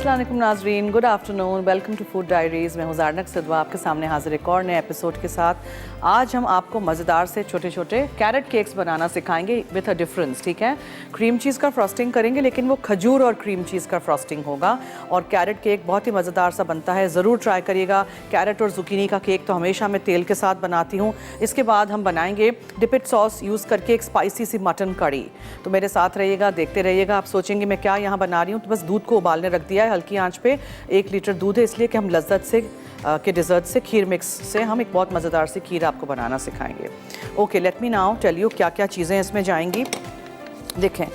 अस्सलाम वालेकुम नाज़रीन, good afternoon, welcome to food diaries. मैं हूँ ज़ारनक सिद्वा आपके सामने हाजिर एक और नए एपिसोड के साथ। आज हम आपको मज़ेदार से छोटे छोटे कैरेट केक्स बनाना सिखाएंगे विथ अ डिफरेंस, ठीक है। क्रीम चीज़ का फ्रॉस्टिंग करेंगे, लेकिन वो खजूर और क्रीम चीज़ का फ्रॉस्टिंग होगा और कैरेट केक बहुत ही मज़ेदार सा बनता है, ज़रूर ट्राई करिएगा। कैरेट और ज़ुकीनी का केक तो हमेशा मैं तेल के साथ बनाती हूँ। इसके बाद हम बनाएंगे डिपिट सॉस यूज़ करके एक स्पाइसी सी मटन कड़ी। तो मेरे साथ रहिएगा, देखते रहिएगा। आप सोचेंगे मैं क्या यहाँ बना रही हूँ, तो बस दूध को उबालने रख दिया है हल्की आंच पे। 1 लीटर दूध है, इसलिए कि हम लज्जत से के डिज़र्ट से खीर मिक्स से हम एक बहुत मज़ेदार सी खीर आपको बनाना सिखाएंगे। Okay, let me now tell you क्या क्या चीज़ें इसमें जाएंगी। देखें,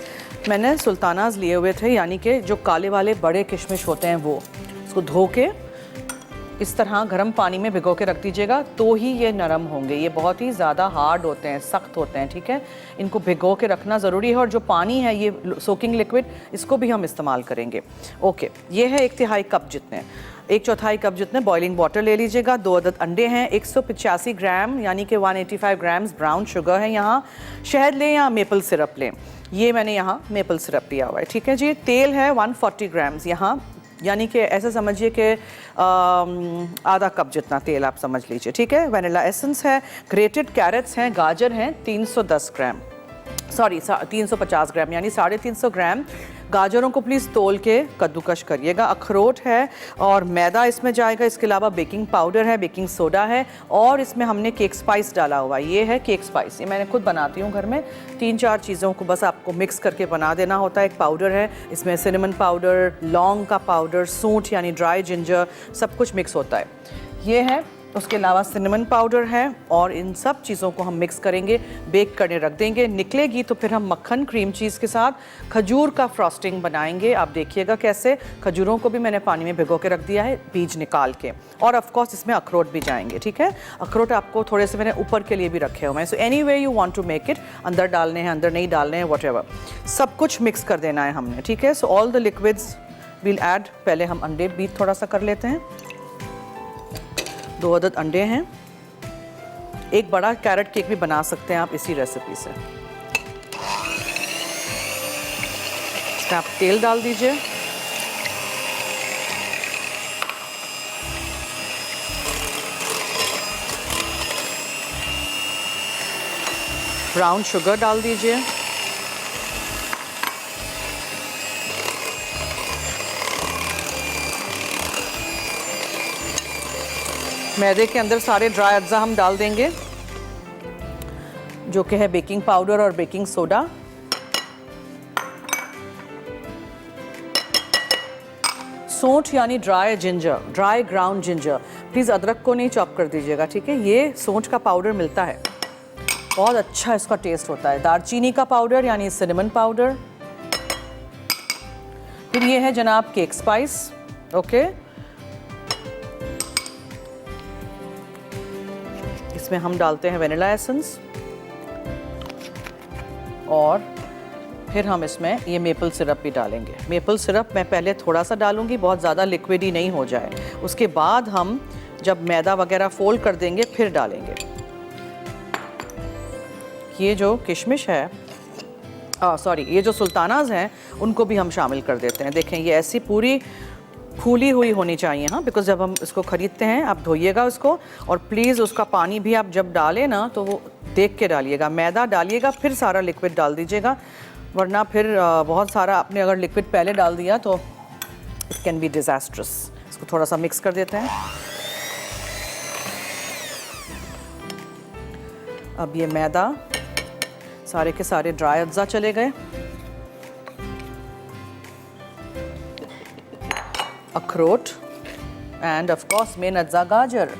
मैंने सुल्तानाज़ लिए हुए थे, यानी कि जो काले वाले बड़े किशमिश होते हैं वो। इसको धो के इस तरह गर्म पानी में भिगो के रख दीजिएगा, तो ही ये नरम होंगे। ये बहुत ही ज़्यादा हार्ड होते हैं, सख्त होते हैं, ठीक है। इनको भिगो के रखना ज़रूरी है। और जो पानी है ये सोकिंग लिक्विड, इसको भी हम इस्तेमाल करेंगे। ओके, ये है 1/3 कप जितने, 1/4 कप जितने बॉइलिंग वाटर ले लीजिएगा। 2 अदद अंडे हैं, 185 ग्राम यानी कि 185 ग्राम्स ब्राउन शुगर है। यहाँ शहद लें या मेपल सिरप लें, ये मैंने यहाँ मेपल सिरप लिया हुआ है, ठीक है जी। तेल है 140 ग्राम्स यहाँ, यानी कि ऐसे समझिए कि आधा कप जितना तेल आप समझ लीजिए, ठीक है। वनीला एसेंस है, ग्रेटेड कैरेट्स हैं, गाजर हैं 310 ग्राम, सॉरी 350 ग्राम, यानी 350 ग्राम। गाजरों को प्लीज़ तोल के कद्दूकश करिएगा। अखरोट है और मैदा इसमें जाएगा। इसके अलावा बेकिंग पाउडर है, बेकिंग सोडा है और इसमें हमने केक स्पाइस डाला हुआ है। ये है केक स्पाइस, ये मैंने खुद बनाती हूँ घर में। 3-4 चीज़ों को बस आपको मिक्स करके बना देना होता है। एक पाउडर है, इसमें सिनेमन पाउडर, लौंग का पाउडर, सूंठ यानी ड्राई जिंजर, सब कुछ मिक्स होता है। ये है, उसके अलावा सिनेमन पाउडर है और इन सब चीज़ों को हम मिक्स करेंगे, बेक करने रख देंगे। निकलेगी तो फिर हम मक्खन क्रीम चीज़ के साथ खजूर का फ्रॉस्टिंग बनाएंगे। आप देखिएगा कैसे। खजूरों को भी मैंने पानी में भिगो के रख दिया है, बीज निकाल के। और ऑफ कोर्स इसमें अखरोट भी जाएंगे, ठीक है। अखरोट आपको थोड़े से मैंने ऊपर के लिए भी रखे हुए हैं। So any way you want to make it, अंदर डालने हैं, अंदर नहीं डालने हैं, व्हाटएवर, सब कुछ मिक्स कर देना है हमने, ठीक है। So all the liquids will add. पहले हम अंडे बीट थोड़ा सा कर लेते हैं। 2 अदद अंडे हैं। एक बड़ा कैरेट केक भी बना सकते हैं आप इसी रेसिपी से। इसमें आप तेल डाल दीजिए, ब्राउन शुगर डाल दीजिए, मैदे के अंदर सारे ड्राई अज्जा हम डाल देंगे, जो कि है बेकिंग पाउडर और बेकिंग सोडा। सोंठ यानी dry ginger, dry ground ginger. Please अदरक को नहीं चॉप कर दीजिएगा, ठीक है। ये सोंठ का पाउडर मिलता है, बहुत अच्छा इसका टेस्ट होता है। दालचीनी का पाउडर यानी सिनेमन पाउडर। फिर ये है जनाब केक स्पाइस, ओके। इसमें हम डालते हैं वनीला एसेंस और फिर हम इसमें ये मेपल सिरप भी डालेंगे। मेपल सिरप मैं पहले थोड़ा सा डालूंगी, बहुत ज़्यादा लिक्विड ही नहीं हो जाए। उसके बाद हम जब मैदा वगैरह फोल्ड कर देंगे फिर डालेंगे। ये जो किशमिश है, सॉरी, ये जो सुल्तानाज़ हैं, उनको भी हम शामिल कर देते हैं। देखें, ये ऐसी पूरी फूली हुई होनी चाहिए, हाँ। बिकॉज जब हम इसको ख़रीदते हैं, आप धोइएगा उसको, और प्लीज़ उसका पानी भी आप जब डालें ना तो वो देख के डालिएगा। मैदा डालिएगा फिर सारा लिक्विड डाल दीजिएगा, वरना फिर बहुत सारा आपने अगर लिक्विड पहले डाल दिया तो इट कैन बी डिज़ास्ट्रस। इसको थोड़ा सा मिक्स कर देते हैं। अब ये मैदा, सारे के सारे ड्राई अज्जा चले गए, अखरोट एंड ऑफ कोर्स मेन अज्जा गाजर।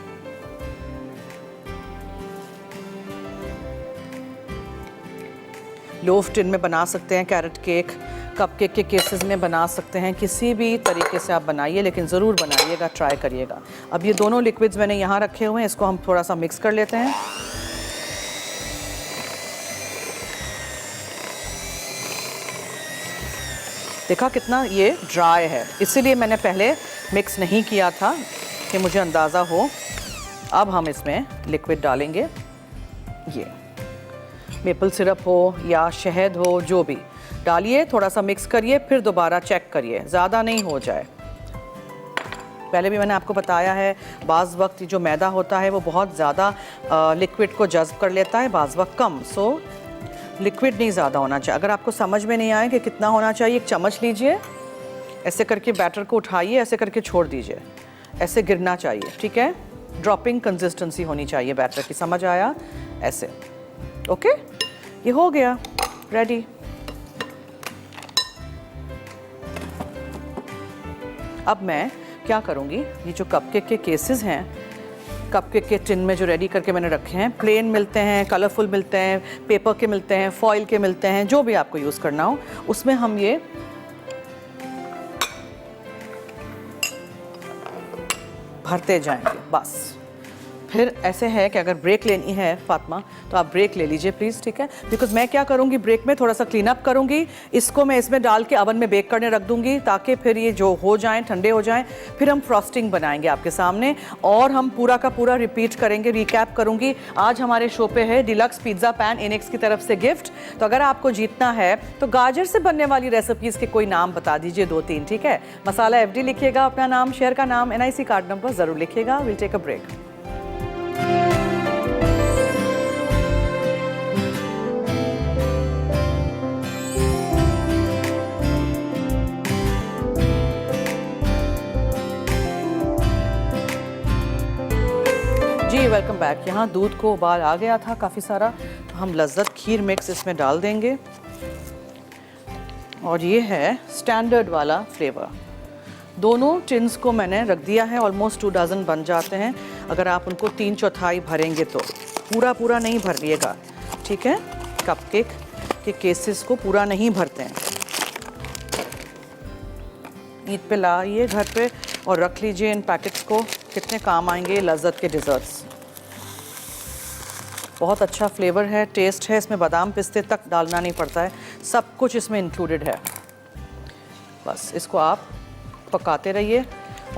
लोफ टिन में बना सकते हैं कैरेट केक, कप केक के केसेस में बना सकते हैं, किसी भी तरीके से आप बनाइए, लेकिन ज़रूर बनाइएगा, ट्राई करिएगा। अब ये दोनों लिक्विड्स मैंने यहाँ रखे हुए हैं, इसको हम थोड़ा सा मिक्स कर लेते हैं। देखा कितना ये ड्राई है, इसीलिए मैंने पहले मिक्स नहीं किया था कि मुझे अंदाज़ा हो। अब हम इसमें लिक्विड डालेंगे, ये मेपल सिरप हो या शहद हो, जो भी डालिए, थोड़ा सा मिक्स करिए, फिर दोबारा चेक करिए, ज़्यादा नहीं हो जाए, पहले भी मैंने आपको बताया है, बाज़ वक्त जो मैदा होता है वो बहुत ज़्यादा लिक्विड को जज़्ब कर लेता है, बाज़ वक्त कम। सो लिक्विड नहीं ज़्यादा होना चाहिए। अगर आपको समझ में नहीं आए कि कितना होना चाहिए, एक चम्मच लीजिए, ऐसे करके बैटर को उठाइए, ऐसे करके छोड़ दीजिए, ऐसे गिरना चाहिए, ठीक है। ड्रॉपिंग कंसिस्टेंसी होनी चाहिए बैटर की, समझ आया? ऐसे, ओके। ये हो गया रेडी। अब मैं क्या करूँगी, ये जो कपकेक के केसेस हैं, कपकेक के टिन में जो रेडी करके मैंने रखे हैं, प्लेन मिलते हैं, कलरफुल मिलते हैं, पेपर के मिलते हैं, फॉइल के मिलते हैं, जो भी आपको यूज़ करना हो, उसमें हम ये भरते जाएंगे बस। फिर ऐसे है कि अगर ब्रेक लेनी है फातिमा तो आप ब्रेक ले लीजिए प्लीज़, ठीक है। बिकॉज मैं क्या करूँगी, ब्रेक में थोड़ा सा क्लीन अप करूँगी, इसको मैं इसमें डाल के अवन में बेक करने रख दूँगी ताकि फिर ये जो हो जाएं, ठंडे हो जाएं, फिर हम फ्रॉस्टिंग बनाएंगे आपके सामने और हम पूरा का पूरा रिपीट करेंगे, रिकैप करूँगी। आज हमारे शो पे है डिलक्स पिज़्ज़ा पैन, इनेक्स की तरफ से गिफ्ट। तो अगर आपको जीतना है तो गाजर से बनने वाली रेसिपीज़ के कोई नाम बता दीजिए, 2-3, ठीक है। मसाला FD लिखिएगा, अपना नाम, शेयर का नाम, NIC कार्ड नंबर ज़रूर लिखिएगा। Will take a break. जी वेलकम बैक। यहाँ दूध को उबाल आ गया था काफ़ी सारा, तो हम लज्जत खीर मिक्स इसमें डाल देंगे और ये है स्टैंडर्ड वाला फ्लेवर। दोनों टिन्स को मैंने रख दिया है, ऑलमोस्ट 2 डज़न बन जाते हैं अगर आप उनको 3/4 भरेंगे तो। पूरा पूरा नहीं भरिएगा, ठीक है। कपकेक के केसेस को पूरा नहीं भरते हैं। ईद पे लाइए घर पे और रख लीजिए इन पैकेट्स को, कितने काम आएंगे लज्जत के डिज़र्ट्स। बहुत अच्छा फ्लेवर है, टेस्ट है, इसमें बादाम पिस्ते तक डालना नहीं पड़ता है, सब कुछ इसमें इंक्लूडेड है। बस इसको आप पकाते रहिए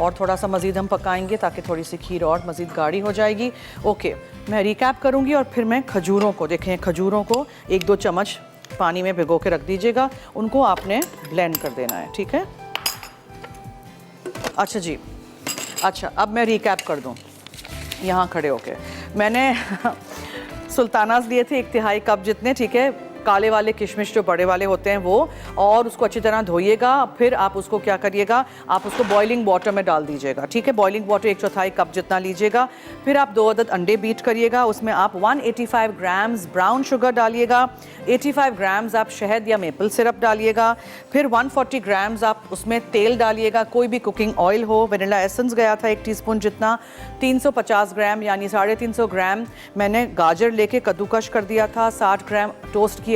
और थोड़ा सा मज़ीद हम पकाएंगे ताकि थोड़ी सी खीर और मज़ीद गाढ़ी हो जाएगी। ओके, मैं रिकैप करूँगी और फिर मैं खजूरों को, देखें खजूरों को 1-2 चम्मच पानी में भिगो के रख दीजिएगा, उनको आपने ब्लेंड कर देना है, ठीक है। अच्छा जी, अच्छा अब मैं रिकैप कर दूँ यहाँ खड़े होके। मैंने सुल्तानास लिए थे 1/3 कप जितने, ठीक है, काले वाले किशमिश जो बड़े वाले होते हैं वो, और उसको अच्छी तरह धोइएगा। फिर आप उसको क्या करिएगा, आप उसको बॉइलिंग वाटर में डाल दीजिएगा, ठीक है। बॉइलिंग वाटर 1/4 कप जितना लीजिएगा। फिर आप 2 अदद अंडे बीट करिएगा, उसमें आप 185 ग्राम्स ब्राउन शुगर डालिएगा, 85 ग्राम्स आप शहद या मेपल सिरप डालिएगा। फिर 140 ग्राम्स आप उसमें तेल डालिएगा, कोई भी कुकिंग ऑयल हो। वनीला एसेंस गया था 1 टीस्पून जितना। 350 ग्राम यानी 350 ग्राम मैंने गाजर लेके कद्दूकश कर दिया था। 60 ग्राम रोस्ट किए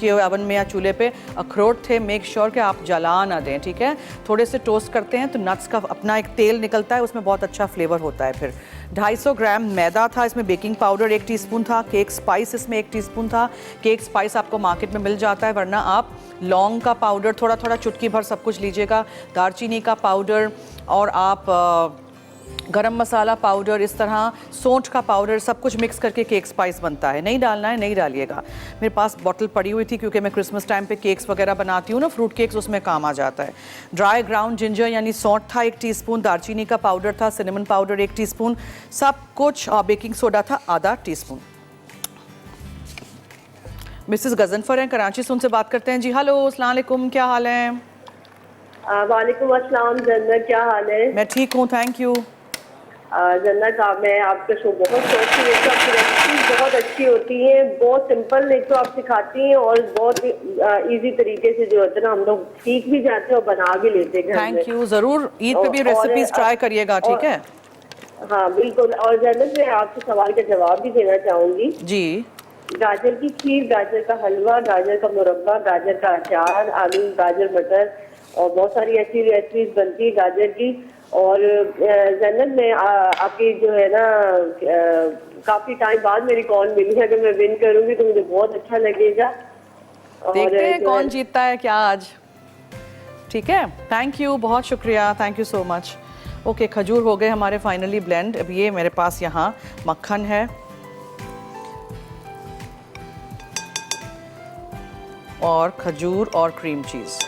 हुए अवन में या चूल्हे पे अखरोट थे। मेक श्योर कि आप जला ना दें, ठीक है। थोड़े से टोस्ट करते हैं तो नट्स का अपना एक तेल निकलता है, उसमें बहुत अच्छा फ्लेवर होता है। फिर 250 ग्राम मैदा था, इसमें बेकिंग पाउडर 1 टीस्पून था, केक स्पाइस इसमें 1 टीस्पून था। केक स्पाइस आपको मार्केट में मिल जाता है, वरना आप लौंग का पाउडर थोड़ा थोड़ा चुटकी भर सब कुछ लीजिएगा, दालचीनी का पाउडर, और आप गरम मसाला पाउडर, इस तरह सौंठ का पाउडर, सब कुछ मिक्स करके केक स्पाइस बनता है। नहीं डालना है नहीं डालिएगा। मेरे पास बॉटल पड़ी हुई थी क्योंकि मैं क्रिसमस टाइम पे केक्स वगैरह बनाती हूँ ना, फ्रूट केक्स, उसमें काम आ जाता है। ड्राई ग्राउंड जिंजर यानी सौंठ था 1 टीस्पून, दालचीनी का पाउडर था, सिनेमन पाउडर 1 टीस्पून, सब कुछ, बेकिंग सोडा था आधा टीस्पून। मिसेस गजनफर हैं कराची से, उनसे बात करते हैं। जी हेलो, अस्सलाम वालेकुम, क्या हाल है? वालेकुम अस्सलाम जन्नत, क्या हाल है? मैं ठीक हूँ, थैंक यू। जन्नत, मैं आपका शो बहुत शौक से, आपकी रेसिपीज बहुत अच्छी होती हैं, बहुत सिंपल एक तो आप सिखाती हैं और बहुत इजी तरीके से जो होता है ना हम लोग सीख भी जाते हैं और बना भी लेते हैं। थैंक यू, ज़रूर ईद पे भी रेसिपीज ट्राई करिएगा, ठीक है। हाँ बिल्कुल। और जन्नत, मैं आपके सवाल का जवाब भी देना चाहूँगी जी। गाजर की खीर, गाजर का हलवा, गाजर का मुरब्बा, गाजर का अचार, आलू गाजर मटर और बहुत सारी ऐसी रेसिपीज बनती है गाजर की। और जन्नत में आपकी जो है ना काफी टाइम बाद मेरी कॉल मिली है, अगर मैं विन करूंगी तो मुझे बहुत अच्छा लगेगा। देखते हैं कौन जीतता है क्या आज, ठीक है। थैंक यू, बहुत शुक्रिया, thank you so much. Okay, खजूर हो गए हमारे फाइनली ब्लेंड। अब ये मेरे पास यहाँ मक्खन है और खजूर और क्रीम चीज़।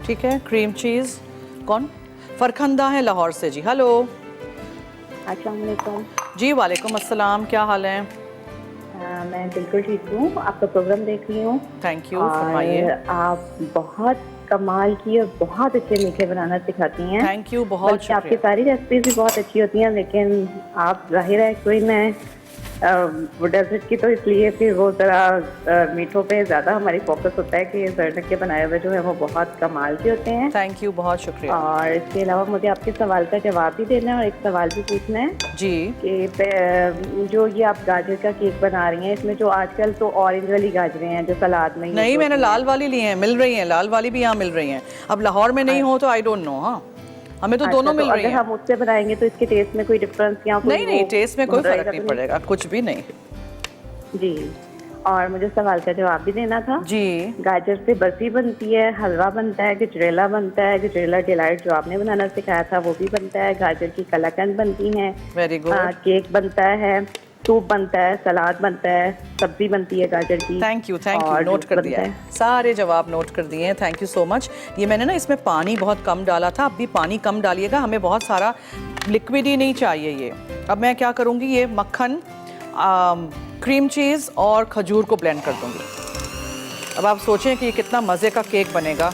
ठीक है, क्रीम चीज़। कौन? फरखंदा है लाहौर से जी। हेलो। अस्सलाम वालेकुम। जी वालेकुम अस्सलाम, क्या हाल है? मैं बिल्कुल ठीक हूँ, आपका प्रोग्राम देख रही हूँ। थैंक यू, और फरमाइए। आप बहुत कमाल की और बहुत अच्छे मीठे बनाना सिखाती हैं। थैंक यू, बहुत बल्कि आपकी शुक्रिया। सारी रेसिपीज भी बहुत अच्छी होती हैं, लेकिन आप जाहिर है कोई मैं वो डेजर्ट की तो इसलिए फिर वो ज़रा मीठों पे ज़्यादा हमारी फोकस होता है कि जर्नक के बनाए हुए जो है वो बहुत कमाल के होते हैं। थैंक यू, बहुत शुक्रिया। और इसके अलावा मुझे आपके सवाल का जवाब भी देना है और एक सवाल भी पूछना है जी कि जो ये आप गाजर का केक बना रही हैं, इसमें जो आजकल तो ऑरेंज वाली गाजरें हैं जो सलाद में use नहीं, मैंने होती लाल हैं। वाली ली हैं, मिल रही हैं, लाल वाली भी यहाँ मिल रही हैं। अब लाहौर में नहीं हो तो आई डोंट नो। हाँ, हमें तो दोनों मिल रही अगर हैं। हम उससे बनाएंगे तो इसके टेस्ट में कोई डिफरेंस या कोई नहीं नहीं, वो टेस्ट में कोई रहेगा फर्क नहीं तो पड़ेगा, कुछ भी नहीं। जी। और मुझे सवाल का जवाब भी देना था। जी गाजर से बर्फी बनती है, हलवा बनता है, गजरेला बनता है, गजरेला डिलाइट जो आपने बनाना सिखाया था वो भी बनता है, गाजर की कलाकंद बनती है, वेरी गुड। केक बनता है, सूप बनता है, सलाद बनता है, सब्जी बनती है गाजर की। थैंक यू, और नोट जूस कर बनता दिया है। है, सारे जवाब नोट कर दिए हैं। Thank you so much. ये मैंने ना इसमें पानी बहुत कम डाला था, अब भी पानी कम डालिएगा, हमें बहुत सारा लिक्विड ही नहीं चाहिए ये। अब मैं क्या करूँगी, ये मक्खन, क्रीम चीज़ और खजूर को ब्लेंड कर दूँगी। अब आप सोचें कि ये कितना मज़े का केक बनेगा।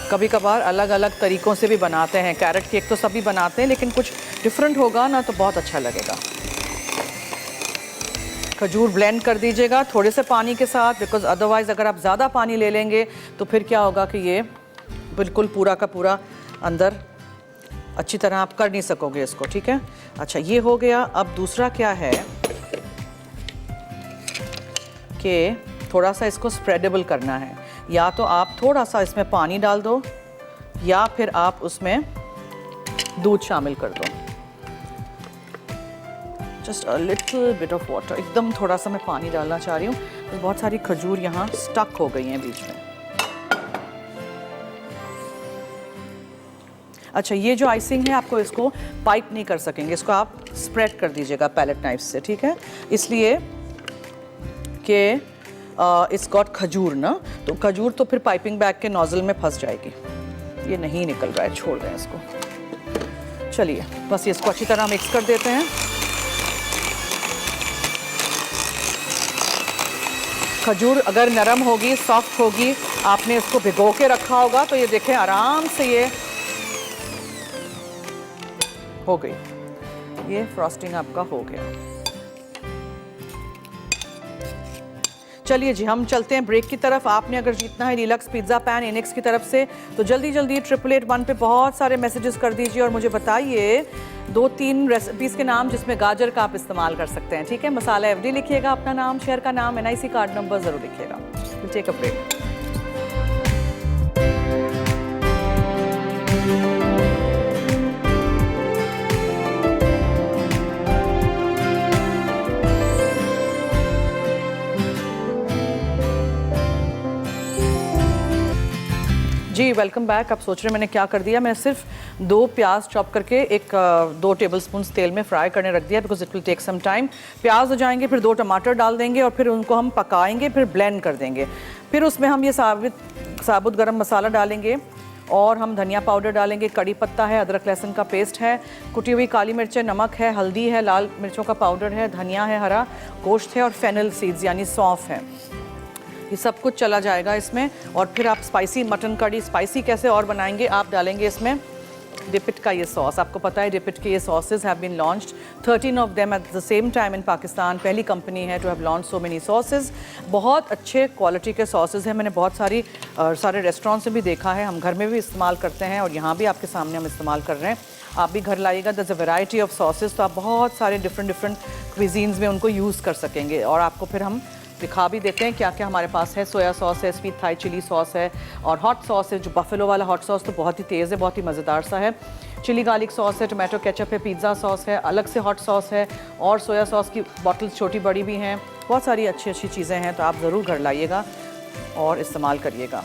कभी कभार अलग अलग तरीक़ों से भी बनाते हैं, कैरेट केक तो सभी बनाते हैं, लेकिन कुछ डिफरेंट होगा ना तो बहुत अच्छा लगेगा। खजूर ब्लेंड कर दीजिएगा थोड़े से पानी के साथ, बिकॉज अदरवाइज़ अगर आप ज़्यादा पानी ले लेंगे तो फिर क्या होगा कि ये बिल्कुल पूरा का पूरा अंदर अच्छी तरह आप कर नहीं सकोगे इसको, ठीक है। अच्छा, ये हो गया। अब दूसरा क्या है कि थोड़ा सा इसको स्प्रेडेबल करना है। या तो आप थोड़ा सा इसमें पानी डाल दो या फिर आप उसमें दूध शामिल कर दो। Just a little bit of water, एकदम थोड़ा सा मैं पानी डालना चाह रही हूँ, तो बहुत सारी खजूर यहाँ स्टक हो गई हैं बीच में। अच्छा, ये जो आइसिंग है आपको इसको पाइप नहीं कर सकेंगे, इसको आप स्प्रेड कर दीजिएगा पैलेट नाइफ से, ठीक है। इसलिए कि इट्स गॉट खजूर ना, तो खजूर तो फिर पाइपिंग बैग के नोजल में फंस जाएगी। ये नहीं निकल रहा है, छोड़ दें इसको। चलिए, बस इसको अच्छी तरह मिक्स कर देते हैं। खजूर अगर नरम होगी, सॉफ्ट होगी, आपने इसको भिगो के रखा होगा, तो ये देखें आराम से ये हो गई। ये फ्रॉस्टिंग आपका हो गया। चलिए जी, हम चलते हैं ब्रेक की तरफ। आपने अगर जीतना है डीलक्स पिज़्ज़ा पैन इनेक्स की तरफ से, तो जल्दी जल्दी 888 पे बहुत सारे मैसेजेस कर दीजिए और मुझे बताइए 2-3 रेसिपीज़ के नाम जिसमें गाजर का आप इस्तेमाल कर सकते हैं, ठीक है। मसाला FD लिखिएगा, अपना नाम, शहर का नाम, NIC कार्ड नंबर ज़रूर लिखिएगा। Take a break. जी वेलकम बैक। आप सोच रहे हैं मैंने क्या कर दिया, मैंने सिर्फ 2 प्याज चॉप करके 2 टेबलस्पून तेल में फ्राई करने रख दिया, because it will take some time. प्याज हो जाएंगे, फिर 2 टमाटर डाल देंगे और फिर उनको हम पकाएंगे, फिर ब्लेंड कर देंगे। फिर उसमें हम ये साबुत गरम मसाला डालेंगे और हम धनिया पाउडर डालेंगे, कड़ी पत्ता है, अदरक लहसुन का पेस्ट है, कुटी हुई काली मिर्चें, नमक है, हल्दी है, लाल मिर्चों का पाउडर है, धनिया है, हरा गोश्त है और फेनल सीड्स यानी सौंफ है। ये सब कुछ चला जाएगा इसमें। और फिर आप स्पाइसी मटन कड़ी स्पाइसी कैसे और बनाएंगे, आप डालेंगे इसमें डिपिट का ये सॉस। आपको पता है डिपिट के ये sausages have been launched 13 of them at the same time in Pakistan. पहली कंपनी है to have launch so many sausages. बहुत अच्छे क्वालिटी के सॉसेज हैं, मैंने बहुत सारे रेस्टोरेंट्स में भी देखा है, हम घर में भी इस्तेमाल करते हैं और यहाँ भी आपके सामने हम इस्तेमाल कर रहे हैं। आप भी घर लाइएगा, दस अ वैरायटी ऑफ सॉसेज, तो आप बहुत सारे डिफरेंट क्विजीन्स में उनको यूज़ कर सकेंगे। और आपको फिर हम दिखा भी देते हैं क्या क्या हमारे पास है। सोया सॉस है, स्वीट थाई चिली सॉस है और हॉट सॉस है, जो बफेलो वाला हॉट सॉस तो बहुत ही तेज़ है, बहुत ही मज़ेदार सा है। चिली गार्लिक सॉस है, टोमेटो केचप है, पिज़्ज़ा सॉस है, अलग से हॉट सॉस है और सोया सॉस की बॉटल्स छोटी बड़ी भी हैं। बहुत सारी अच्छी अच्छी चीज़ें हैं, तो आप ज़रूर घर लाइएगा और इस्तेमाल करिएगा।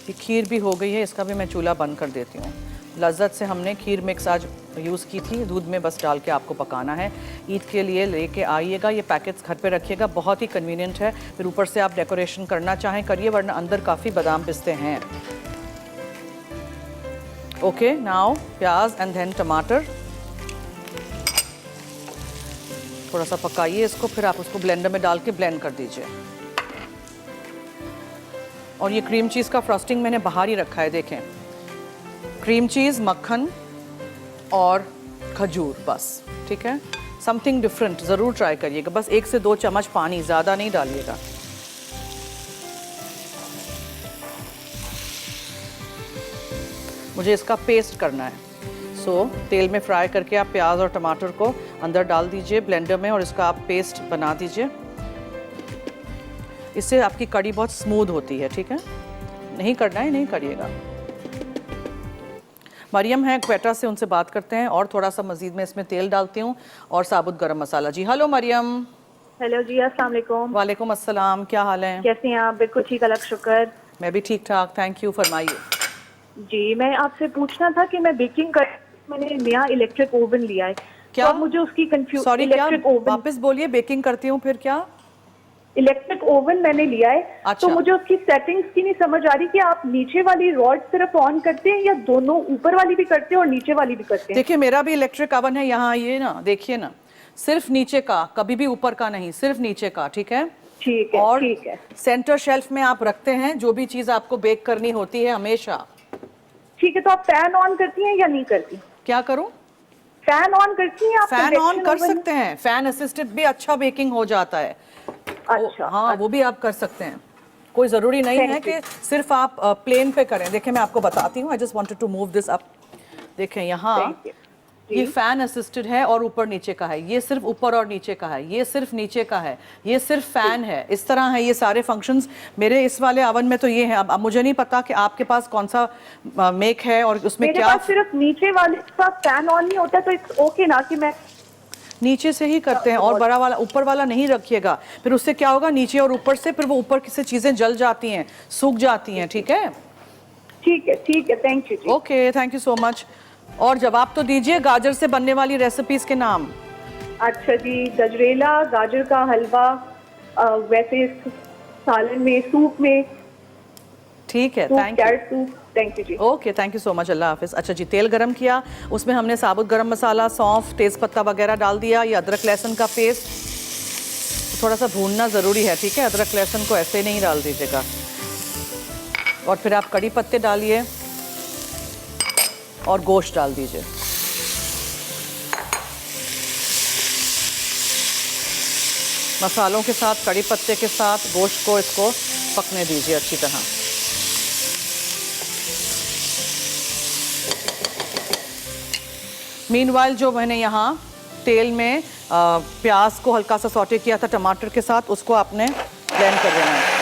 ये खीर भी हो गई है, इसका भी मैं चूल्हा बंद कर देती हूँ। लज्जत से हमने खीर मिक्स आज यूज़ की थी, दूध में बस डाल के आपको पकाना है। ईद के लिए लेके आइएगा, ये पैकेट्स घर पे रखिएगा, बहुत ही कन्वीनियंट है। फिर ऊपर से आप डेकोरेशन करना चाहें करिए, वरना अंदर काफ़ी बादाम पिस्ते हैं। ओके, नाउ प्याज एंड देन टमाटर, थोड़ा सा पकाइए इसको, फिर आप उसको ब्लेंडर में डाल के ब्लेंड कर दीजिए। और ये क्रीम चीज़ का फ्रॉस्टिंग मैंने बाहर ही रखा है, देखें, क्रीम चीज़, मक्खन और खजूर, बस, ठीक है। समथिंग डिफरेंट ज़रूर ट्राई करिएगा। बस 1 से 2 चम्मच पानी, ज़्यादा नहीं डालिएगा। मुझे इसका पेस्ट करना है, सो तेल में फ्राई करके आप प्याज और टमाटर को अंदर डाल दीजिए ब्लेंडर में, और इसका आप पेस्ट बना दीजिए। इससे आपकी कड़ी बहुत स्मूथ होती है, ठीक है। नहीं करना है, नहीं करिएगा। मरियम है क्वेटा से, उनसे बात करते हैं। और थोड़ा सा मजीद मैं इसमें तेल डालती हूँ और साबुत गरम मसाला। जी हेलो मरियम। हेलो जी, अस्सलाम वालेकुम। वालेकुम अस्सलाम, क्या हाल है? कैसे हैं आप? बिल्कुल ठीक, अल्लाह का शुक्र। मैं भी ठीक ठाक, थैंक यू, फरमाइए। जी, मैं आपसे पूछना था कि मैं बेकिंग कर, मैंने नया इलेक्ट्रिक ओवन लिया है। क्या? तो मुझे उसकी कंफ्यूज, सॉरी, क्या? इलेक्ट्रिक ओवन, वापस बोलिए। बेकिंग करती हूँ, फिर क्या? इलेक्ट्रिक ओवन मैंने लिया है। अच्छा। तो मुझे उसकी सेटिंग्स की नहीं समझ आ रही कि आप नीचे वाली रॉड सिर्फ ऑन करते हैं या दोनों, ऊपर वाली भी करते हैं और नीचे वाली भी करते हैं? देखिए, मेरा भी इलेक्ट्रिक ओवन है यहाँ, ये ना देखिए ना, सिर्फ नीचे का, कभी भी ऊपर का नहीं, सिर्फ नीचे का, ठीक है। ठीक है, और ठीक है, सेंटर शेल्फ में आप रखते हैं जो भी चीज़ आपको बेक करनी होती है हमेशा। ठीक है। तो आप फैन ऑन करती हैं या नहीं करती? क्या करूं? फैन ऑन करती हैं आप? फैन ऑन इंडक्शन कर ओवन? सकते हैं, फैन असिस्टेड भी अच्छा बेकिंग हो जाता है। अच्छा, हाँ, वो भी आप कर सकते हैं। कोई ज़रूरी नहीं है कि सिर्फ आप प्लेन पे करें। देखिए, मैं आपको बताती हूँ। I just wanted to move this up. देखें यहाँ, ये फैन असिस्टेड है और ऊपर नीचे का है। ये सिर्फ ऊपर और नीचे का है, ये सिर्फ नीचे का है, ये सिर्फ फैन है। इस तरह है ये सारे फंक्शंस मेरे इस वाले ओवन में। तो ये है। अब मुझे नहीं पता कि आपके पास कौन सा मेक है और उसमें मेरे क्या। पास सिर्फ नीचे वाले का फैन ऑन नहीं होता, तो इट्स ओके ना कि मैं नीचे से ही करते हैं, और बड़ा वाला ऊपर वाला नहीं रखिएगा। फिर उससे क्या होगा, नीचे और ऊपर से फिर वो ऊपर से चीज़ें जल जाती हैं, सूख जाती हैं, ठीक है। ठीक है, ठीक है, थैंक यू जी। Okay, thank you so much. और जवाब तो दीजिए गाजर से बनने वाली रेसिपीज के नाम। अच्छा जी, गजरेला, गाजर का हलवा, वैसे सालन में, सूप में, ठीक है, soup, thank you. Carrot soup. Thank you जी। Okay, thank you so much, अल्लाह हाफिज़। अच्छा जी, तेल गरम किया, उसमें हमने साबुत गरम मसाला, सौंफ, तेज़पत्ता वगैरह डाल दिया। ये अदरक लहसुन का पेस्ट थोड़ा सा भूनना ज़रूरी है, ठीक है। अदरक लहसुन को ऐसे नहीं डाल दीजिएगा। और फिर आप कड़ी पत्ते डालिए और गोश्त डाल दीजिए। मसालों के साथ, कड़ी पत्ते के साथ गोश्त को इसको पकने दीजिए अच्छी तरह। मीनवाइल जो मैंने यहाँ तेल में प्याज को हल्का सा सौटे किया था टमाटर के साथ, उसको आपने ब्लेंड कर देना है।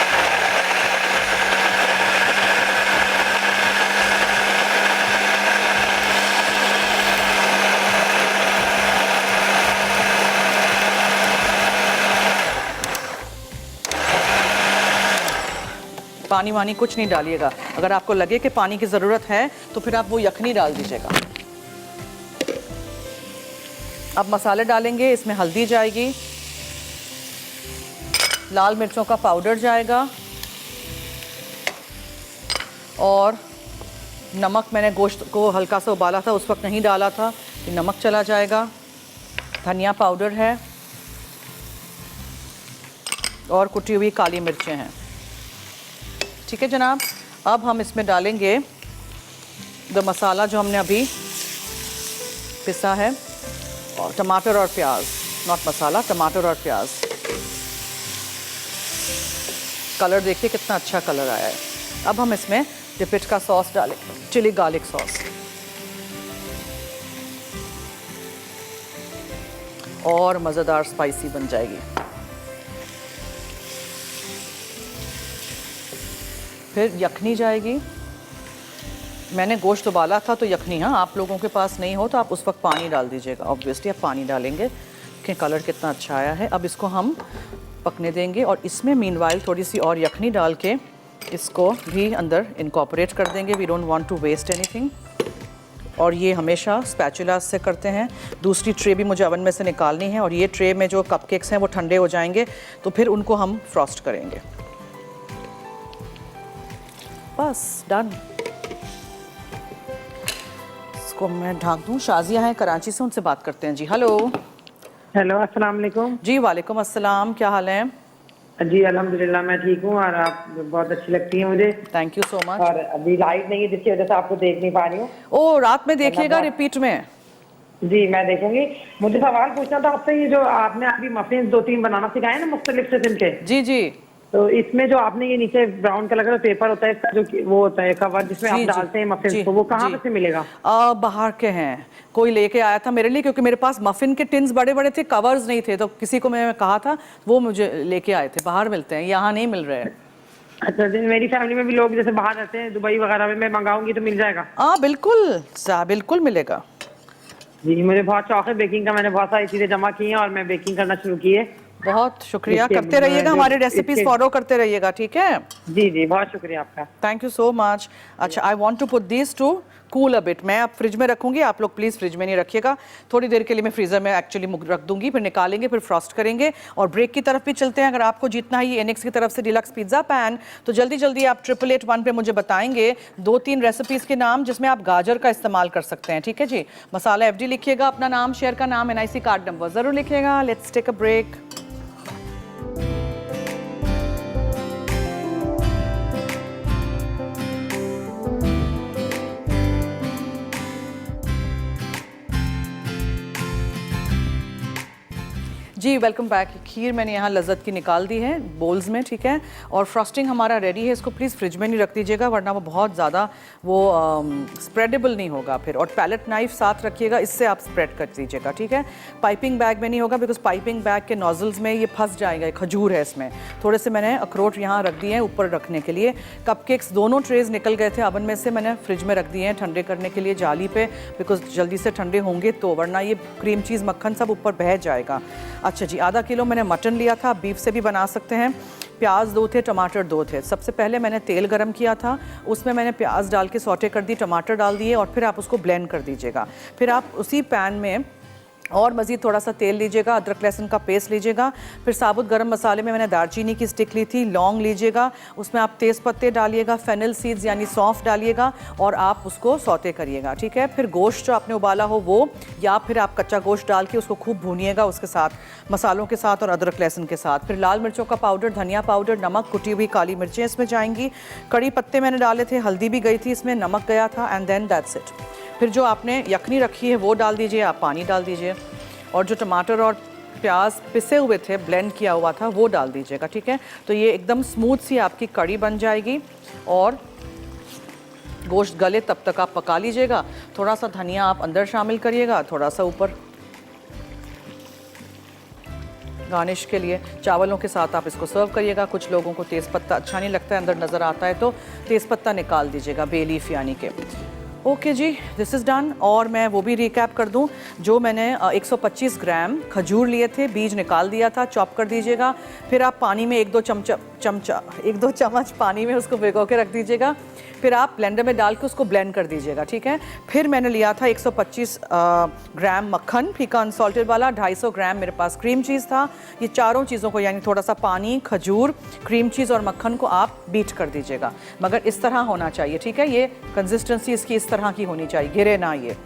पानी वानी कुछ नहीं डालिएगा। अगर आपको लगे कि पानी की ज़रूरत है तो फिर आप वो यखनी डाल दीजिएगा। अब मसाले डालेंगे। इसमें हल्दी जाएगी, लाल मिर्चों का पाउडर जाएगा, और नमक मैंने गोश्त को हल्का सा उबाला था, उस वक्त नहीं डाला था, ये नमक चला जाएगा। धनिया पाउडर है और कुटी हुई काली मिर्चें हैं, ठीक है जनाब। अब हम इसमें डालेंगे मसाला जो हमने अभी पिसा है, और टमाटर और प्याज, नॉट मसाला, टमाटर और प्याज। कलर देखिए कितना अच्छा कलर आया है। अब हम इसमें डिपिट का सॉस डालें, चिली गार्लिक सॉस, और मज़ेदार स्पाइसी बन जाएगी। फिर यखनी जाएगी। मैंने गोश्त उबाला था तो यखनी, हाँ, आप लोगों के पास नहीं हो तो आप उस वक्त पानी डाल दीजिएगा। ऑब्वियसली आप पानी डालेंगे कि कलर कितना अच्छा आया है। अब इसको हम पकने देंगे, और इसमें मीनवाइल थोड़ी सी और यखनी डाल के इसको भी अंदर इनकॉर्पोरेट कर देंगे। We don't want to waste anything. और ये हमेशा स्पैचुला से करते हैं। दूसरी ट्रे भी मुझे ओवन में से निकालनी है और ये ट्रे में जो कपकेक्स हैं वो ठंडे हो जाएंगे तो फिर उनको हम फ्रॉस्ट करेंगे। बस डन। इसको मैं ढाँक दूँ। शाजिया हैं कराची से, उनसे बात करते हैं जी। हेलो। हेलो, अस्सलाम वालेकुम। जी वालेकुम अस्सलाम, क्या हाल है? जी अल्हम्दुलिल्लाह मैं ठीक हूँ और आप बहुत अच्छी लगती हैं मुझे। Thank you so much. और अभी लाइट नहीं है जिसकी वजह से आपको देख नहीं पा रही हूँ। ओ, रात में देखिएगा रिपीट में। जी मैं देखूंगी। मुझे सवाल पूछना था आपसे, ये जो आपने अभी मफिन 2-3 बनाना सिखाए ना मुख्तलिफ किस्म के, जी जी तो इसमें जो आपने ये नीचे ब्राउन कलर का पेपर होता है इसका जो वो होता है कवर जिसमें जी, आप जी, डालते हैं मफिन जी, को, वो कहाँ जी। से मिलेगा? बाहर के हैं, कोई लेके आया था मेरे लिए, क्योंकि मेरे पास मफिन के टिन्स बड़े बड़े थे, कवर्स नहीं थे, तो किसी को मैं कहा था वो मुझे लेके आए थे। बाहर मिलते हैं, यहाँ नहीं मिल रहे हैं। अच्छा, मेरी फैमिली में भी लोग जैसे बाहर रहते हैं, दुबई वगैरह में, मैं मंगाऊंगी तो मिल जाएगा? हाँ बिल्कुल, बिल्कुल मिलेगा। जी मुझे बहुत शौक है बेकिंग का, मैंने बहुत सारी चीजें जमा की हैं और मैं बेकिंग करना शुरू की है। बहुत शुक्रिया, इसके- करते रहिएगा, जो- हमारी रेसिपीज इसके- फॉलो करते रहिएगा, ठीक है? जी जी बहुत शुक्रिया आपका। Thank you so much. अच्छा, I want to put this to cool a bit. मैं अब फ्रिज में रखूंगी, आप लोग प्लीज़ फ्रिज में नहीं रखिएगा, थोड़ी देर के लिए मैं फ्रीज़र में एक्चुअली रख दूंगी, फिर निकालेंगे, फिर फ्रॉस्ट करेंगे। और ब्रेक की तरफ भी चलते हैं। अगर आपको जीतना है ये एनेक्स की तरफ से डिलक्स पिज़्ज़ा पैन, तो जल्दी जल्दी आप 8881 पे मुझे बताएंगे 2-3 रेसिपीज़ के नाम जिसमें आप गाजर का इस्तेमाल कर सकते हैं, ठीक है जी? मसाला FD लिखिएगा, अपना नाम, शेयर का नाम, NIC कार्ड नंबर ज़रूर लिखिएगा। Let's take a break. जी वेलकम बैक। खीर मैंने यहाँ लज्जत की निकाल दी है बोल्स में, ठीक है? और फ्रॉस्टिंग हमारा रेडी है। इसको प्लीज़ फ्रिज में नहीं रख दीजिएगा, वरना वो बहुत ज़्यादा वो स्प्रेडेबल नहीं होगा फिर। और पैलेट नाइफ साथ रखिएगा, इससे आप स्प्रेड कर दीजिएगा, ठीक है? पाइपिंग बैग में नहीं होगा, बिकॉज पाइपिंग बैग के नोजल्स में ये फंस जाएगा। खजूर है इसमें, थोड़े से मैंने अखरोट यहाँ रख दिए हैं ऊपर रखने के लिए। कपकेक्स दोनों ट्रेज निकल गए थे ओवन में से, मैंने फ्रिज में रख दिए हैं ठंडे करने के लिए जाली पे, बिकॉज जल्दी से ठंडे होंगे तो, वरना ये क्रीम चीज़ मक्खन सब ऊपर बह जाएगा। अच्छा जी, आधा किलो मैंने मटन लिया था, बीफ से भी बना सकते हैं। प्याज 2 थे, टमाटर 2 थे। सबसे पहले मैंने तेल गरम किया था, उसमें मैंने प्याज डाल के सौटे कर दी, टमाटर डाल दिए और फिर आप उसको ब्लेंड कर दीजिएगा। फिर आप उसी पैन में और मज़ीद थोड़ा सा तेल लीजिएगा, अदरक लहसुन का पेस्ट लीजिएगा। फिर साबुत गरम मसाले में मैंने दालचीनी की स्टिक ली थी, लौंग लीजिएगा, उसमें आप तेज़ पत्ते डालिएगा, फेनल सीड्स यानी सौंफ डालिएगा और आप उसको सौते करिएगा, ठीक है? फिर गोश्त जो आपने उबाला हो वो, या फिर आप कच्चा गोश्त डाल के उसको खूब भूनिएगा उसके साथ, मसालों के साथ और अदरक लहसुन के साथ। फिर लाल मिर्चों का पाउडर, धनिया पाउडर, नमक, कुटी हुई काली मिर्चें इसमें जाएंगी, कड़ी पत्ते मैंने डाले थे, हल्दी भी गई थी इसमें, नमक गया था, एंड देन दैट्स इट। फिर जो आपने यखनी रखी है वो डाल दीजिए, आप पानी डाल दीजिए, और जो टमाटर और प्याज पिसे हुए थे, ब्लेंड किया हुआ था, वो डाल दीजिएगा, ठीक है? तो ये एकदम स्मूथ सी आपकी कड़ी बन जाएगी। और गोश्त गले तब तक आप पका लीजिएगा। थोड़ा सा धनिया आप अंदर शामिल करिएगा, थोड़ा सा ऊपर गार्निश के लिए। चावलों के साथ आप इसको सर्व करिएगा। कुछ लोगों को तेज़पत्ता अच्छा नहीं लगता है, अंदर नज़र आता है, तो तेज़पत्ता निकाल दीजिएगा, बे लीफ यानी के। ओके जी, दिस इज़ डन। और मैं वो भी रिकैप कर दूं, जो मैंने 125 ग्राम खजूर लिए थे, बीज निकाल दिया था, चॉप कर दीजिएगा। फिर आप पानी में 1-2 चम्मच पानी में उसको भिगो के रख दीजिएगा। फिर आप ब्लेंडर में डाल के उसको ब्लेंड कर दीजिएगा, ठीक है? फिर मैंने लिया था 125 ग्राम मक्खन, फीका अनसॉल्टेड वाला, 250 ग्राम मेरे पास क्रीम चीज़ था। ये चारों चीज़ों को, यानी थोड़ा सा पानी, खजूर, क्रीम चीज़ और मक्खन को आप बीट कर दीजिएगा, मगर इस तरह होना चाहिए, ठीक है? ये कंसिस्टेंसी इसकी इस तरह की होनी चाहिए, गिरे ना ये।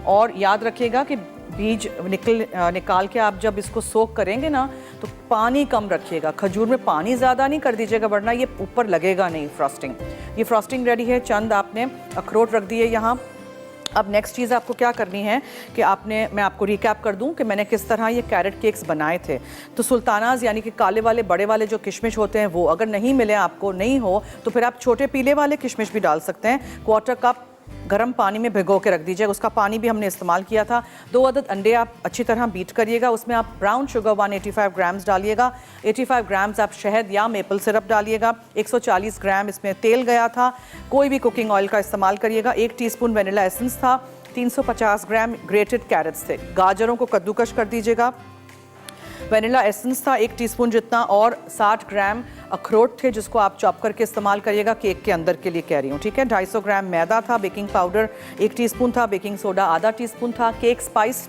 और याद रखिएगा कि बीज निकाल के आप जब इसको सोक करेंगे ना, तो पानी कम रखिएगा। खजूर में पानी ज़्यादा नहीं कर दीजिएगा, वरना ये ऊपर लगेगा नहीं फ्रॉस्टिंग। ये फ्रॉस्टिंग रेडी है। चंद आपने अखरोट रख दिए यहाँ। अब नेक्स्ट चीज़ आपको क्या करनी है कि मैं आपको रिकैप कर दूं कि मैंने किस तरह ये कैरेट केक्स बनाए थे। तो सुल्तानाज यानी कि काले वाले बड़े वाले जो किशमिश होते हैं, वो अगर नहीं मिले आपको, नहीं हो तो फिर आप छोटे पीले वाले किशमिश भी डाल सकते हैं। 1/4 कप गर्म पानी में भिगो के रख दीजिएगा, उसका पानी भी हमने इस्तेमाल किया था। 2 अदद अंडे आप अच्छी तरह बीट करिएगा, उसमें आप ब्राउन शुगर 185 ग्राम्स डालिएगा, 85 ग्राम्स आप शहद या मेपल सिरप डालिएगा, 140 ग्राम इसमें तेल गया था, कोई भी कुकिंग ऑयल का इस्तेमाल करिएगा, 1 टीस्पून वनीला एसेंस था, 350 ग्राम ग्रेटेड कैरेट्स थे। गाजरों को कद्दूकश कर दीजिएगा, वनीला एसेंस था 1 टीस्पून जितना, और 60 ग्राम अखरोट थे जिसको आप चॉप करके इस्तेमाल करिएगा, केक के अंदर के लिए कह रही हूँ, ठीक है। 250 ग्राम मैदा था, बेकिंग पाउडर 1 टीस्पून था, बेकिंग सोडा आधा टीस्पून था, केक स्पाइस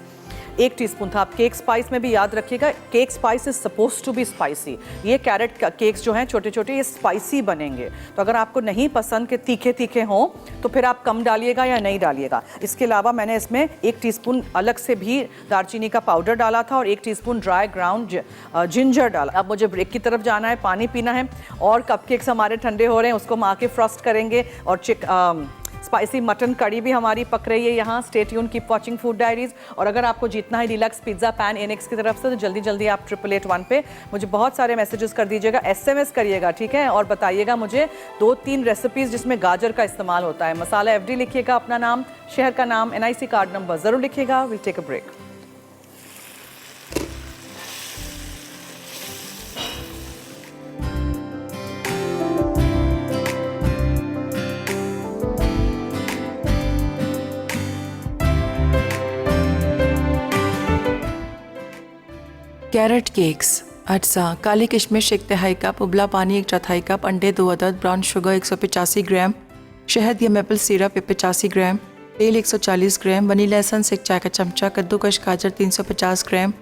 1 टीस्पून था। आप केक स्पाइस में भी याद रखिएगा, cake spice is suppose to be spicy. ये कैरेट केक्स जो हैं छोटे छोटे, ये स्पाइसी बनेंगे, तो अगर आपको नहीं पसंद कि तीखे तीखे हों तो फिर आप कम डालिएगा या नहीं डालिएगा। इसके अलावा मैंने इसमें 1 टीस्पून अलग से भी दालचीनी का पाउडर डाला था और 1 टीस्पून ड्राई ग्राउंड जिंजर डाला। अब मुझे ब्रेक की तरफ जाना है, पानी पीना है, और कपकेक्स हमारे ठंडे हो रहे हैं, उसको हम आके फ्रॉस्ट करेंगे, और स्पाइसी मटन कड़ी भी हमारी पक रही है यहाँ। Stay tune, keep watching food diaries. और अगर आपको जीतना है डिलक्स पिज्ज़ा पैन इनेक्स की तरफ से, तो जल्दी जल्दी आप 8881 पे मुझे बहुत सारे मैसेजेस कर दीजिएगा, SMS करिएगा, ठीक है, और बताइएगा मुझे 2-3 रेसिपीज़ जिसमें गाजर का इस्तेमाल होता है। मसाला FD लिखिएगा, अपना नाम, शहर का नाम, NIC कार्ड नंबर ज़रूर लिखिएगा। Will take a break. Carrot cakes. अज्जा: काली किशमिश 1 तिहाई कप, उबला पानी 1 चौथाई कप, अंडे 2 अदद, ब्राउन शुगर 185 ग्राम, शहद या मेपल सिरप 85 ग्राम, तेल 140 ग्राम, वनीला एसेंस 1 चाय का चमचा, कद्दूकश गाजर 350 ग्राम,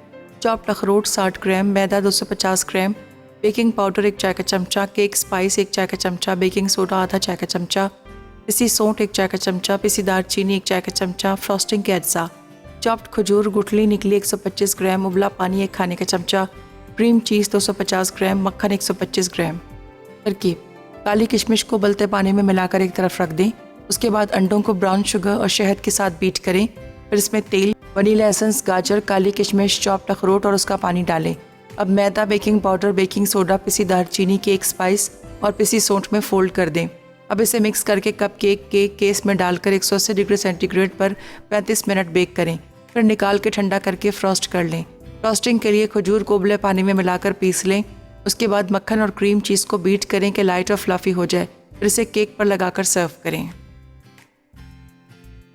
चॉप्ड अखरोट 60 ग्राम, मैदा 250 ग्राम, बेकिंग पाउडर 1 चाय का चमचा, केक स्पाइस 1 चाय का चमचा, बेकिंग सोडा आधा चाय का चमचा, पिसी सौंठ 1 चाय का चमचा, पिसी दालचीनी 1 चाय का चमचा, फ्रॉस्टिंग के अज्जा: चॉप्ड खजूर, गुठली निकली 125 ग्राम, उबला पानी 1 खाने का चमचा, क्रीम चीज़ 250 ग्राम, मक्खन 125 ग्राम। तरकीब: काली किशमिश को उबलते पानी में मिलाकर एक तरफ रख दें। उसके बाद अंडों को ब्राउन शुगर और शहद के साथ बीट करें। फिर इसमें तेल, वनीला एसेंस, गाजर, काली किशमिश, चॉप्ड अखरोट और उसका पानी डालें। अब मैदा, बेकिंग पाउडर, बेकिंग सोडा, पिसी दालचीनी, केक स्पाइस और पिसी सौंठ में फोल्ड कर दें। अब इसे मिक्स करके कप केक के केस में डालकर 180 डिग्री सेंटीग्रेड पर 35 मिनट बेक करें। फिर निकाल के ठंडा करके फ्रॉस्ट कर लें। फ्रॉस्टिंग के लिए खजूर को उबले पानी में मिलाकर पीस लें। उसके बाद मक्खन और क्रीम चीज़ को बीट करें कि लाइट और फ्लफी हो जाए। फिर इसे केक पर लगाकर सर्व करें।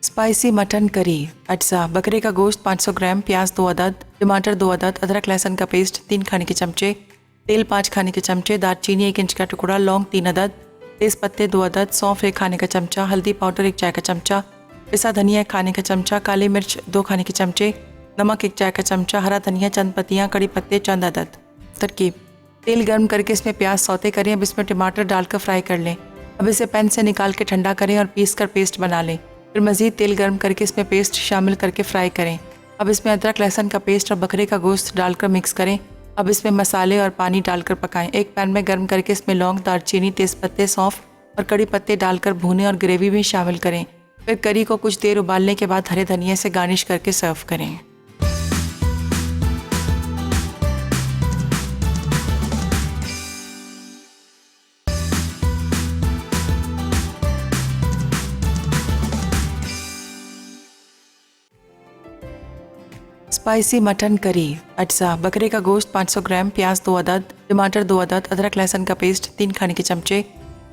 Spicy mutton curry. अज्जा: बकरे का गोश्त 500 ग्राम, प्याज 2 अदद, टमाटर 2 अदद, अदरक लहसुन का पेस्ट 3 खाने के चमचे, तेल 5 खाने के चमचे, दालचीनी 1 इंच का टुकड़ा, लौंग 3 अदद, तेज पत्ते 2 अदद, सौंफ 1 खाने का चमचा, हल्दी पाउडर 1 चाय का चमचा, पिसा धनिया 1 खाने का चमचा, काली मिर्च 2 खाने के चमचे, नमक 1 चाय का चमचा, हरा धनिया चंद पत्तियाँ, कड़ी पत्ते चंद अदद। तरकीब: तेल गर्म करके इसमें प्याज सौते करें। अब इसमें टमाटर डालकर फ्राई कर लें। अब इसे पैन से निकाल के ठंडा करें और पीस कर पेस्ट बना लें। फिर मज़ीद तेल गर्म करके इसमें पेस्ट शामिल करके फ्राई करें। अब इसमें अदरक लहसुन का पेस्ट और बकरे का गोश्त डालकर मिक्स करें। अब इसमें मसाले और पानी डालकर पकाएं। एक पैन में गर्म करके इसमें लौंग, दालचीनी, तेज़पत्ते, सौंफ और कड़ी पत्ते डालकर भूनें और ग्रेवी भी शामिल करें। फिर करी को कुछ देर उबालने के बाद हरे धनिया से गार्निश करके सर्व करें। Spicy mutton curry. अज्जा: बकरे का गोश्त 500 ग्राम, प्याज 2 अदद, टमाटर 2 अदद, अदरक लहसुन का पेस्ट 3 खाने के चमचे,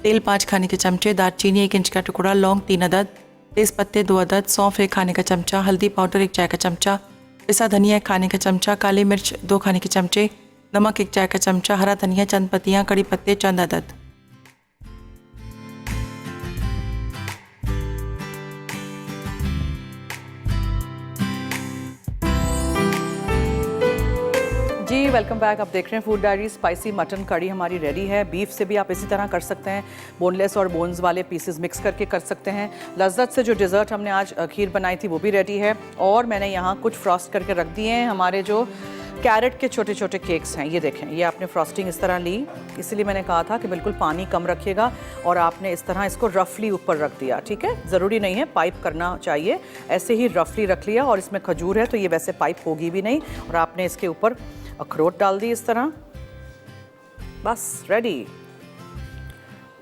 तेल 5 खाने के चमचे, दालचीनी 1 इंच का टुकड़ा, लौंग 3 अदद, तेज पत्ते 2 अदद, सौंफ 1 खाने का चमचा, हल्दी पाउडर 1 चाय का चमचा, पिसा धनिया 1 खाने का चमचा, काली मिर्च 2 खाने के चमचे, नमक 1 चाय का चमचा, हरा धनिया चंद पत्तियाँ, कड़ी पत्ते चंद अदद। जी वेलकम बैक। आप देख रहे हैं फूड डायरी। स्पाइसी मटन कड़ी हमारी रेडी है। बीफ से भी आप इसी तरह कर सकते हैं, बोनलेस और बोन्स वाले पीसेस मिक्स करके कर सकते हैं। लज्जत से जो डिज़र्ट हमने आज खीर बनाई थी वो भी रेडी है, और मैंने यहाँ कुछ फ्रॉस्ट करके रख दिए हैं। हमारे जो कैरेट के छोटे छोटे केक्स हैं, ये देखें, ये आपने फ्रॉस्टिंग इस तरह ली, इसलिए मैंने कहा था कि बिल्कुल पानी कम रखिएगा, और आपने इस तरह इसको रफली ऊपर रख दिया, ठीक है। ज़रूरी नहीं है पाइप करना चाहिए, ऐसे ही रफली रख लिया। और इसमें खजूर है तो ये वैसे पाइप होगी भी नहीं। और आपने इसके ऊपर अखरोट डाल दी इस तरह, बस रेडी।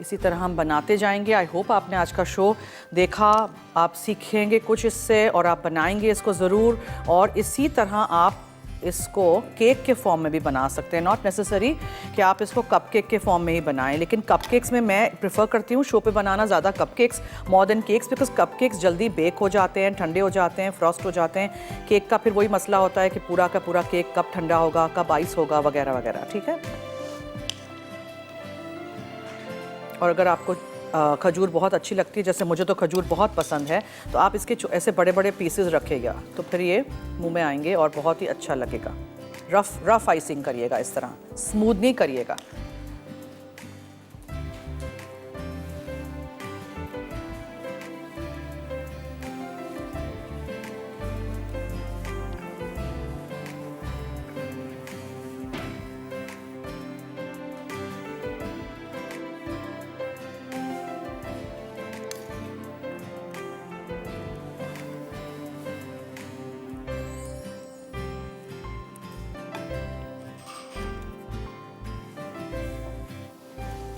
इसी तरह हम बनाते जाएंगे। आई होप आपने आज का शो देखा, आप सीखेंगे कुछ इससे और आप बनाएंगे इसको ज़रूर। और इसी तरह आप इसको केक के फॉर्म में भी बना सकते हैं। नॉट नेसेसरी कि आप इसको कपकेक के फॉर्म में ही बनाएं, लेकिन कपकेक्स में मैं प्रेफर करती हूँ शो पे बनाना ज़्यादा cupcakes more than cakes, because cupcakes जल्दी बेक हो जाते हैं, ठंडे हो जाते हैं, फ्रॉस्ट हो जाते हैं। केक का फिर वही मसला होता है कि पूरा का पूरा केक कब ठंडा होगा, कब आइस होगा, वगैरह वगैरह। ठीक है। और अगर आपको खजूर बहुत अच्छी लगती है, जैसे मुझे तो खजूर बहुत पसंद है, तो आप इसके ऐसे बड़े बड़े पीसेस रखिएगा, तो फिर ये मुंह में आएंगे और बहुत ही अच्छा लगेगा। रफ आइसिंग करिएगा, इस तरह स्मूथ नहीं करिएगा।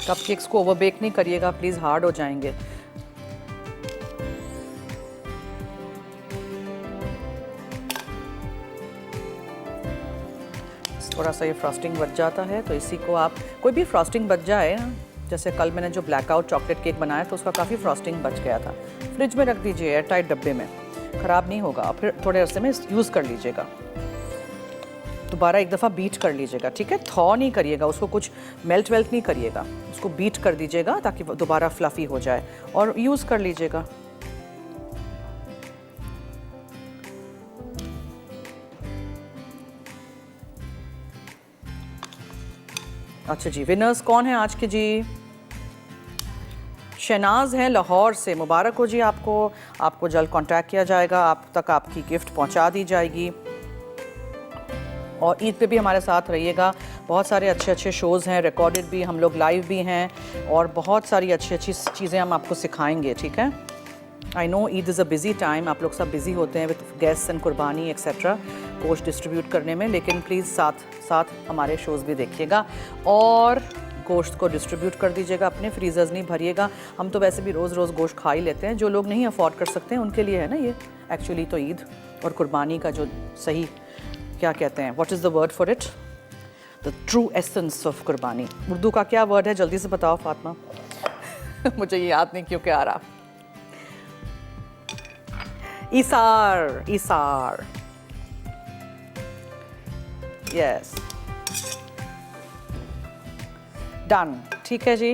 कपकेक्स को ओवर बेक नहीं करिएगा प्लीज़, हार्ड हो जाएंगे। थोड़ा सा ये फ्रॉस्टिंग बच जाता है, तो इसी को आप कोई भी फ्रॉस्टिंग बच जाए ना, जैसे कल मैंने जो ब्लैकआउट चॉकलेट केक बनाया तो उसका काफ़ी फ्रॉस्टिंग बच गया था, फ्रिज में रख दीजिए एयर टाइट डब्बे में, ख़राब नहीं होगा। फिर थोड़े अरसे में यूज़ कर लीजिएगा, दोबारा एक दफ़ा बीट कर लीजिएगा। ठीक है, थॉ नहीं करिएगा उसको, कुछ मेल्ट वेल्ट नहीं करिएगा, उसको बीट कर दीजिएगा ताकि दोबारा फ्लफ़ी हो जाए और यूज़ कर लीजिएगा। अच्छा जी, विनर्स कौन है आज के जी? शहनाज हैं लाहौर से, मुबारक हो जी आपको जल्द कांटेक्ट किया जाएगा, आप तक आपकी गिफ्ट पहुंचा दी जाएगी। और ईद पे भी हमारे साथ रहिएगा, बहुत सारे अच्छे अच्छे शोज़ हैं, रिकॉर्डेड भी, हम लोग लाइव भी हैं, और बहुत सारी अच्छी अच्छी चीज़ें हम आपको सिखाएंगे। ठीक है, I know Eid is a busy time, आप लोग सब बिज़ी होते हैं विद गेस्ट एंड कुर्बानी एक्सेट्रा गोश्त डिस्ट्रीब्यूट करने में, लेकिन प्लीज़ साथ हमारे शोज़ भी देखिएगा और गोश्त को डिस्ट्रीब्यूट कर दीजिएगा, अपने फ्रीज़र्स नहीं भरिएगा। हम तो वैसे भी रोज़ रोज़ गोश्त खा ही लेते हैं, जो लोग नहीं अफोर्ड कर सकते हैं उनके लिए है ना ये एक्चुअली तो ईद और कुर्बानी का जो सही क्या कहते हैं, what is the word for it, the true essence of कुर्बानी। उर्दू का क्या वर्ड है, जल्दी से बताओ फातिमा मुझे ये याद नहीं क्यों आ रहा। Hisar yes, done. ठीक है जी,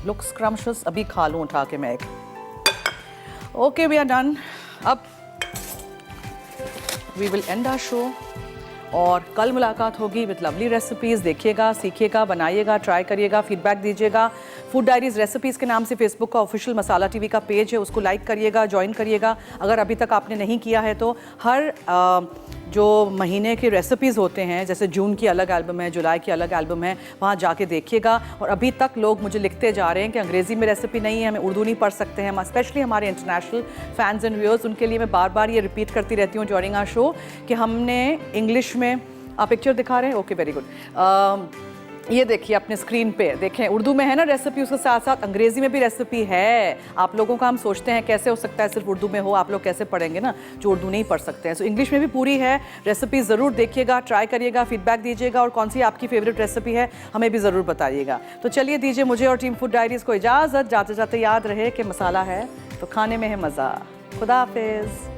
लुक स्क्रम्शियस, अभी खा लूँ उठा के मैं एक। Okay we are done. अब we will end our show और कल मुलाकात होगी विद लवली रेसिपीज़। देखिएगा, सीखिएगा, बनाइएगा, ट्राई करिएगा, फीडबैक दीजिएगा। फूड डायरीज़ रेसिपीज़ के नाम से फेसबुक का ऑफिशियल मसाला टीवी का पेज है, उसको लाइक करिएगा, ज्वाइन करिएगा अगर अभी तक आपने नहीं किया है तो। हर जो महीने के रेसिपीज़ होते हैं, जैसे जून की अलग एल्बम है, जुलाई की अलग एल्बम है, वहाँ जाके देखिएगा। और अभी तक लोग मुझे लिखते जा रहे हैं कि अंग्रेज़ी में रेसिपी नहीं है, हमें उर्दू नहीं पढ़ सकते हैं, स्पेशली हमारे इंटरनेशनल फैंस एंड व्यूअर्स, उनके लिए मैं बार बार ये रिपीट करती रहती हूँ ड्यूरिंग आवर शो कि हमने इंग्लिश में, आप पिक्चर दिखा रहे हैं, ओके वेरी गुड, ये देखिए अपने स्क्रीन पे देखें, उर्दू में है ना रेसिपी, उसके साथ साथ अंग्रेज़ी में भी रेसिपी है। आप लोगों का हम सोचते हैं कैसे हो सकता है सिर्फ उर्दू में हो, आप लोग कैसे पढ़ेंगे ना जो उर्दू नहीं पढ़ सकते हैं। सो इंग्लिश में भी पूरी है रेसिपी, ज़रूर देखिएगा, ट्राई करिएगा, फीडबैक दीजिएगा और कौन सी आपकी फेवरेट रेसिपी है हमें भी ज़रूर बताइएगा। तो चलिए दीजिए मुझे और टीम फूड डायरीज़ को इजाज़त, जाते जाते याद रहे कि मसाला है तो खाने में है मज़ा। खुदा हाफिज़।